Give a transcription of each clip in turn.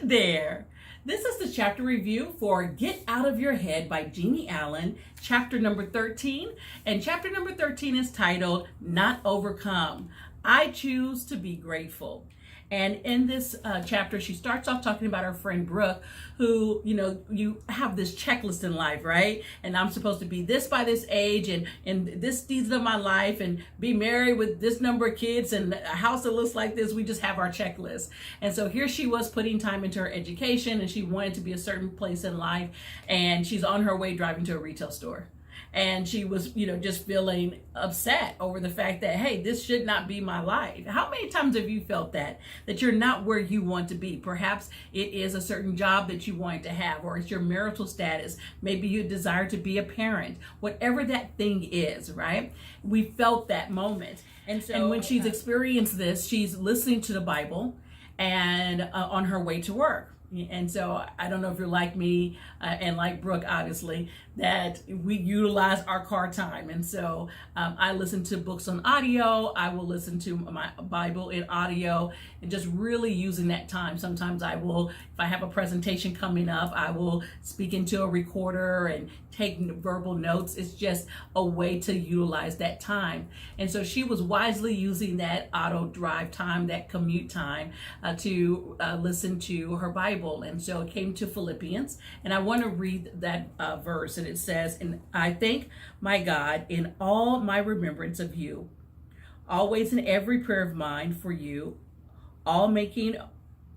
there. This is the chapter review for Get Out of Your Head by Jeannie Allen, chapter number 13. And chapter number 13 is titled, Not Overcome. I choose to be grateful. And in this chapter, she starts off talking about her friend Brooke, who, you have this checklist in life, right? And I'm supposed to be this by this age and in this season of my life and be married with this number of kids and a house that looks like this. We just have our checklist. And so here she was putting time into her education, and she wanted to be a certain place in life. And she's on her way driving to a retail store. And she was, just feeling upset over the fact that, hey, this should not be my life. How many times have you felt that you're not where you want to be? Perhaps it is a certain job that you want to have, or it's your marital status. Maybe you desire to be a parent, whatever that thing is, right? We felt that moment. And when she's experienced this, she's listening to the Bible and on her way to work. And so I don't know if you're like me and like Brooke, obviously, that we utilize our car time. And so I listen to books on audio. I will listen to my Bible in audio and just really using that time. Sometimes I will, if I have a presentation coming up, I will speak into a recorder and take verbal notes. It's just a way to utilize that time. And so she was wisely using that auto drive time, that commute time to listen to her Bible. And so it came to Philippians, and I want to read that verse, and it says, "And I thank my God in all my remembrance of you, always in every prayer of mine for you, all making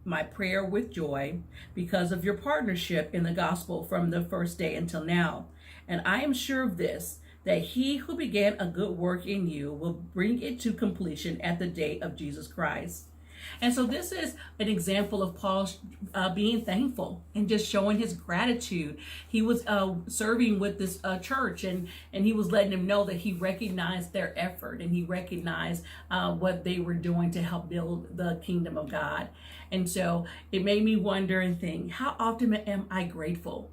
my prayer with joy because of your partnership in the gospel from the first day until now. And I am sure of this, that he who began a good work in you will bring it to completion at the day of Jesus Christ." And so this is an example of Paul being thankful and just showing his gratitude. He was serving with this church, and he was letting them know that he recognized their effort, and he recognized what they were doing to help build the kingdom of God. And so it made me wonder and think, how often am I grateful?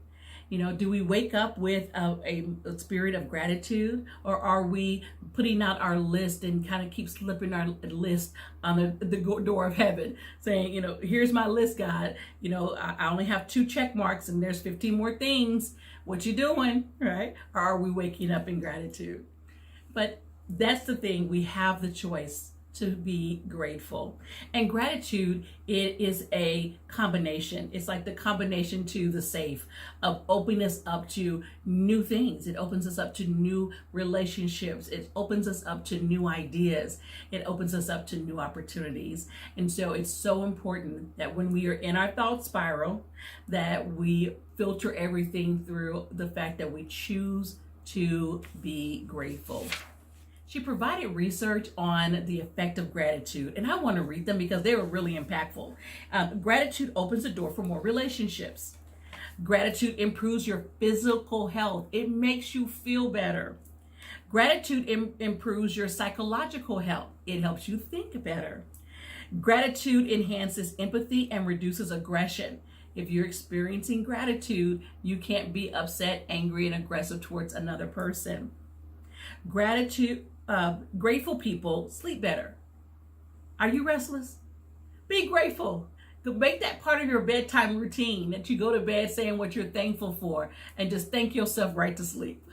Do we wake up with a spirit of gratitude, or are we putting out our list and kind of keep slipping our list on the door of heaven, saying, here's my list, God. I only have 2 check marks and there's 15 more things. What you doing, right? Or are we waking up in gratitude? But that's the thing. We have the choice to be grateful. And gratitude, it is a combination. It's like the combination to the safe of opening us up to new things. It opens us up to new relationships. It opens us up to new ideas. It opens us up to new opportunities. And so it's so important that when we are in our thought spiral, that we filter everything through the fact that we choose to be grateful. She provided research on the effect of gratitude, and I want to read them because they were really impactful. Gratitude opens the door for more relationships. Gratitude improves your physical health. It makes you feel better. Gratitude improves your psychological health. It helps you think better. Gratitude enhances empathy and reduces aggression. If you're experiencing gratitude, you can't be upset, angry, and aggressive towards another person. Grateful people sleep better. Are you restless? Be grateful. Make that part of your bedtime routine, that you go to bed saying what you're thankful for, and just thank yourself right to sleep.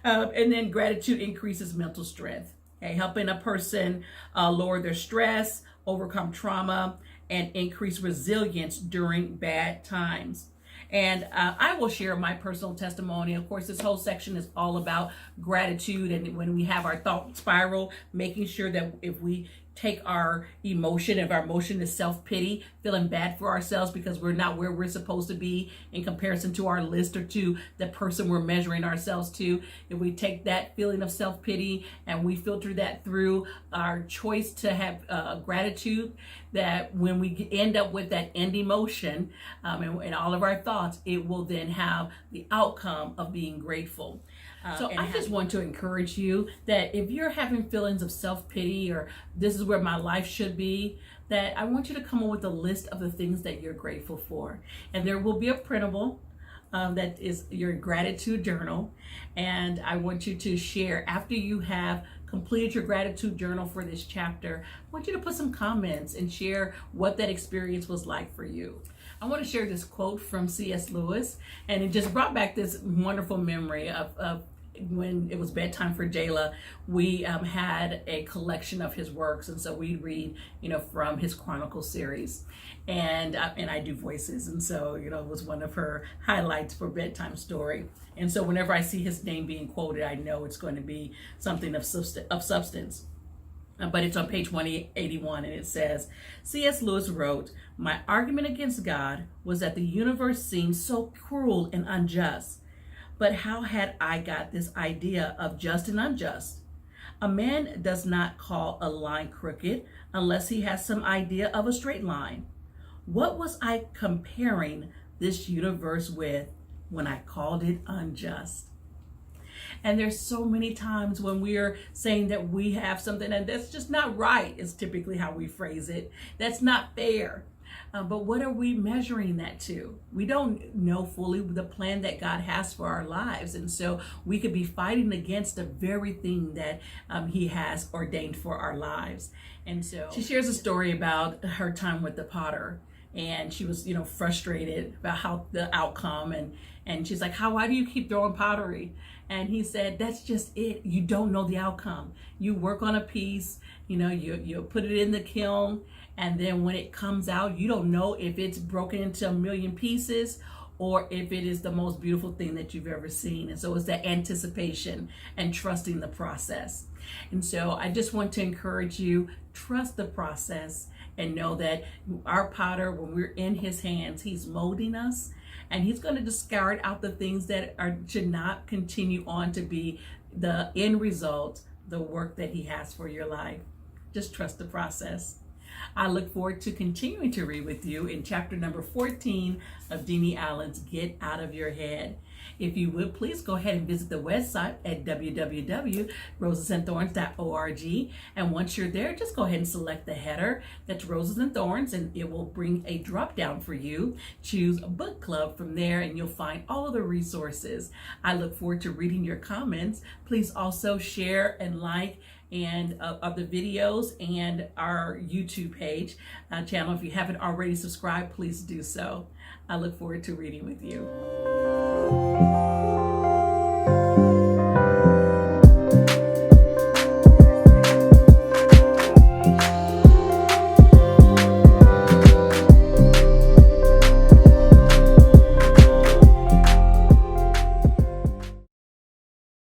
And then gratitude increases mental strength, helping a person lower their stress, overcome trauma, and increase resilience during bad times. And I will share my personal testimony. Of course, this whole section is all about gratitude. And when we have our thought spiral, making sure that if we take our emotion, if our emotion is self-pity, feeling bad for ourselves because we're not where we're supposed to be in comparison to our list or to the person we're measuring ourselves to, if we take that feeling of self-pity and we filter that through our choice to have gratitude, that when we end up with that end emotion and all of our thoughts, it will then have the outcome of being grateful. So I just want to encourage you that if you're having feelings of self-pity, or this is where my life should be, that I want you to come up with a list of the things that you're grateful for. And there will be a printable that is your gratitude journal. And I want you to share, after you have completed your gratitude journal for this chapter, I want you to put some comments and share what that experience was like for you. I want to share this quote from C.S. Lewis, and it just brought back this wonderful memory of when it was bedtime for Jayla. We had a collection of his works, and so we'd read, from his Chronicle series, and I do voices, and so it was one of her highlights for bedtime story. And so whenever I see his name being quoted, I know it's going to be something of substance. But it's on page 181, and it says, C.S. Lewis wrote, "My argument against God was that the universe seemed so cruel and unjust. But how had I got this idea of just and unjust? A man does not call a line crooked unless he has some idea of a straight line. What was I comparing this universe with when I called it unjust?" And there's so many times when we are saying that we have something and that's just not right, is typically how we phrase it. That's not fair. But what are we measuring that to? We don't know fully the plan that God has for our lives. And so we could be fighting against the very thing that he has ordained for our lives. And so she shares a story about her time with the potter. And she was, frustrated about how the outcome. And she's like, why do you keep throwing pottery? And he said, that's just it. You don't know the outcome. You work on a piece, you put it in the kiln. And then when it comes out, you don't know if it's broken into a million pieces or if it is the most beautiful thing that you've ever seen. And so it's that anticipation and trusting the process. And so I just want to encourage you, trust the process and know that our potter, when we're in his hands, he's molding us and he's going to discard out the things that should not continue on to be the end result, the work that he has for your life. Just trust the process. I look forward to continuing to read with you in chapter number 14 of Jeannie Allen's Get Out of Your Head. If you would, please go ahead and visit the website at www.rosesandthorns.org. And once you're there, just go ahead and select the header that's Roses and Thorns, and it will bring a drop down for you. Choose a book club from there, and you'll find all of the resources. I look forward to reading your comments. Please also share and like and of the videos and our YouTube page channel. If you haven't already subscribed, please do so. I look forward to reading with you.